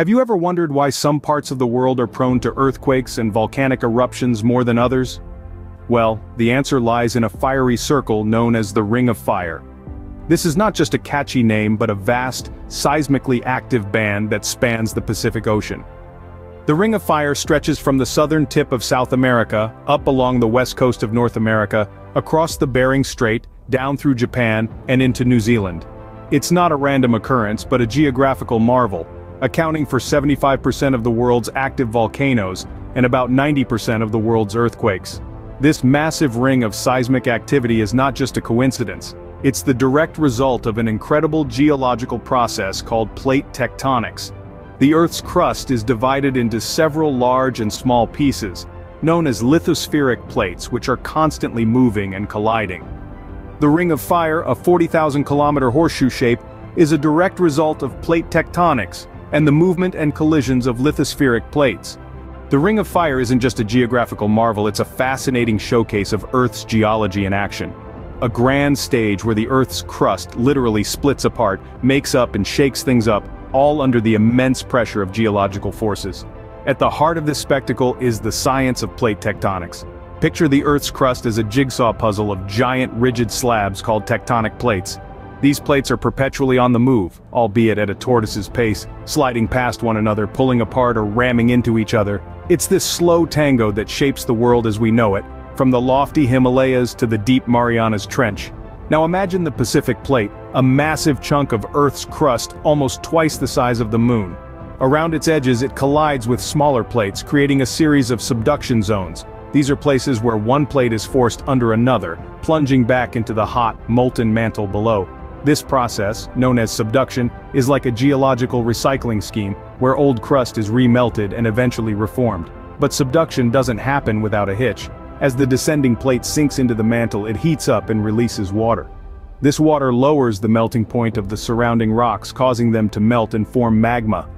Have you ever wondered why some parts of the world are prone to earthquakes and volcanic eruptions more than others? Well, the answer lies in a fiery circle known as the Ring of Fire. This is not just a catchy name but a vast, seismically active band that spans the Pacific Ocean. The Ring of Fire stretches from the southern tip of South America, up along the west coast of North America, across the Bering Strait, down through Japan, and into New Zealand. It's not a random occurrence but a geographical marvel, accounting for 75% of the world's active volcanoes and about 90% of the world's earthquakes. This massive ring of seismic activity is not just a coincidence. It's the direct result of an incredible geological process called plate tectonics. The Earth's crust is divided into several large and small pieces, known as lithospheric plates, which are constantly moving and colliding. The Ring of Fire, a 40,000-kilometer horseshoe shape, is a direct result of plate tectonics and the movement and collisions of lithospheric plates. The Ring of Fire isn't just a geographical marvel, it's a fascinating showcase of Earth's geology in action. A grand stage where the Earth's crust literally splits apart, makes up and shakes things up, all under the immense pressure of geological forces. At the heart of this spectacle is the science of plate tectonics. Picture the Earth's crust as a jigsaw puzzle of giant rigid slabs called tectonic plates. These plates are perpetually on the move, albeit at a tortoise's pace, sliding past one another, pulling apart or ramming into each other. It's this slow tango that shapes the world as we know it, from the lofty Himalayas to the deep Marianas Trench. Now imagine the Pacific Plate, a massive chunk of Earth's crust almost twice the size of the Moon. Around its edges it collides with smaller plates, creating a series of subduction zones. These are places where one plate is forced under another, plunging back into the hot, molten mantle below. This process, known as subduction, is like a geological recycling scheme, where old crust is remelted and eventually reformed. But subduction doesn't happen without a hitch. As the descending plate sinks into the mantle, it heats up and releases water. This water lowers the melting point of the surrounding rocks, causing them to melt and form magma.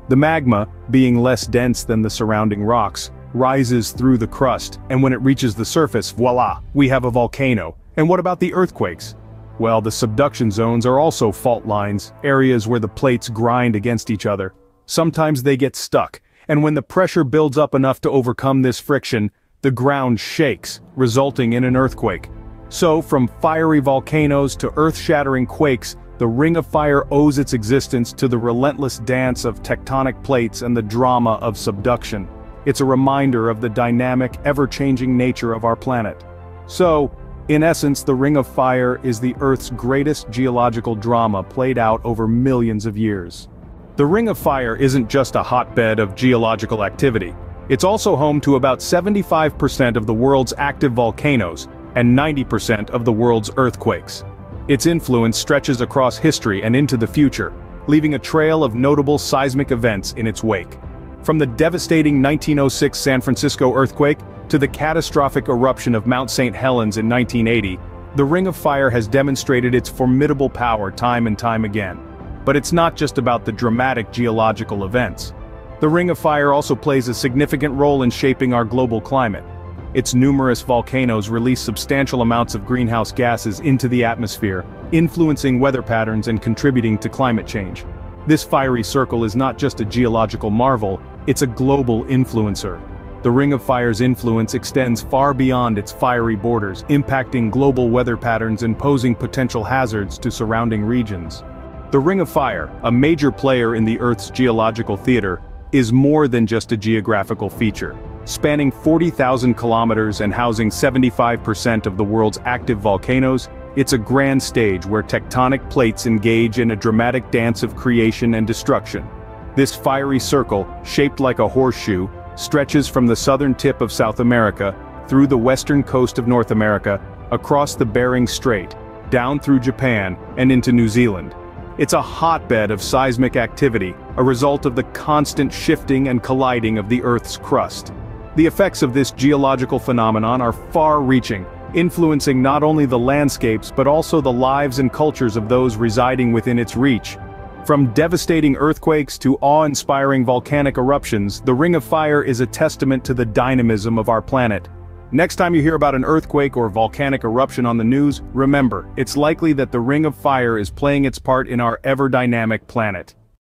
The magma, being less dense than the surrounding rocks, rises through the crust, and when it reaches the surface, voila, we have a volcano. And what about the earthquakes? Well, the subduction zones are also fault lines, areas where the plates grind against each other. Sometimes they get stuck, and when the pressure builds up enough to overcome this friction, the ground shakes, resulting in an earthquake. So, from fiery volcanoes to earth-shattering quakes, the Ring of Fire owes its existence to the relentless dance of tectonic plates and the drama of subduction. It's a reminder of the dynamic, ever-changing nature of our planet. So, in essence, the Ring of Fire is the Earth's greatest geological drama played out over millions of years. The Ring of Fire isn't just a hotbed of geological activity. It's also home to about 75% of the world's active volcanoes and 90% of the world's earthquakes. Its influence stretches across history and into the future, leaving a trail of notable seismic events in its wake. From the devastating 1906 San Francisco earthquake to the catastrophic eruption of Mount St. Helens in 1980, the Ring of Fire has demonstrated its formidable power time and time again. But it's not just about the dramatic geological events. The Ring of Fire also plays a significant role in shaping our global climate. Its numerous volcanoes release substantial amounts of greenhouse gases into the atmosphere, influencing weather patterns and contributing to climate change. This fiery circle is not just a geological marvel, it's a global influencer. The Ring of Fire's influence extends far beyond its fiery borders, impacting global weather patterns and posing potential hazards to surrounding regions. The Ring of Fire, a major player in the Earth's geological theater, is more than just a geographical feature. Spanning 40,000 kilometers and housing 75% of the world's active volcanoes, it's a grand stage where tectonic plates engage in a dramatic dance of creation and destruction. This fiery circle, shaped like a horseshoe, stretches from the southern tip of South America, through the western coast of North America, across the Bering Strait, down through Japan, and into New Zealand. It's a hotbed of seismic activity, a result of the constant shifting and colliding of the Earth's crust. The effects of this geological phenomenon are far-reaching, influencing not only the landscapes but also the lives and cultures of those residing within its reach. From devastating earthquakes to awe-inspiring volcanic eruptions, the Ring of Fire is a testament to the dynamism of our planet. Next time you hear about an earthquake or volcanic eruption on the news, remember, it's likely that the Ring of Fire is playing its part in our ever-dynamic planet.